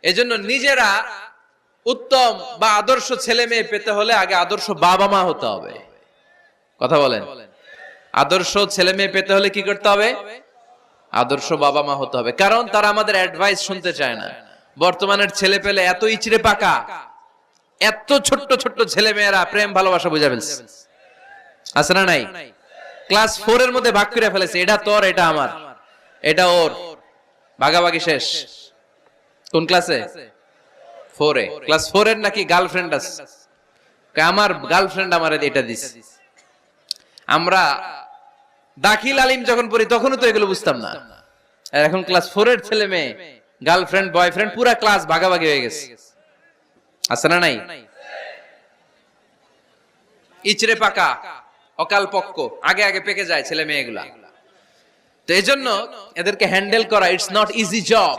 এজন্য নিজেরা উত্তম বা আদর্শ ছেলে মেয়ে পেতে হলে আগে আদর্শ বাবা মা হতে হবে। কথা বলেন, আদর্শ ছেলে মেয়ে পেতে হলে কি করতে হবে? আদর্শ বাবা মা হতে হবে। কারণ তারা আমাদের অ্যাডভাইস শুনতে চায় না। বর্তমানের ছেলে পেলে এত ইচড়ে পাকা, এত ছোট্ট ছোট্ট ছেলে মেয়েরা প্রেম ভালোবাসা বুঝা ফেলছে, আছে না নাই? ক্লাস 4 এর মধ্যে ভাগ করে ফেলেছে, এটা তোর, এটা আমার, এটা ওর, ভাগাভাগি শেষ। কোন ক্লাসে? 4 এ। ক্লাস 4 এর নাকি গার্লফ্রেন্ড আছে, আমার গার্লফ্রেন্ড আমার এটা দিছে। আমরা দাখিল আলিম যখন পড়ি তখনও তো এগুলো বুঝতাম না। আর এখন ক্লাস 4 এর ছেলে মেয়ে গার্লফ্রেন্ড বয়ফ্রেন্ড পুরা ক্লাস ভাগাভাগি হয়ে গেছে, আছে না নাই? ইচড়ে পাকা, অকাল পক্ক, আগে আগে পেকে যায় ছেলে মেয়েগুলা। তো এজন্য এদেরকে হ্যান্ডেল করা ইটস নট ইজি জব।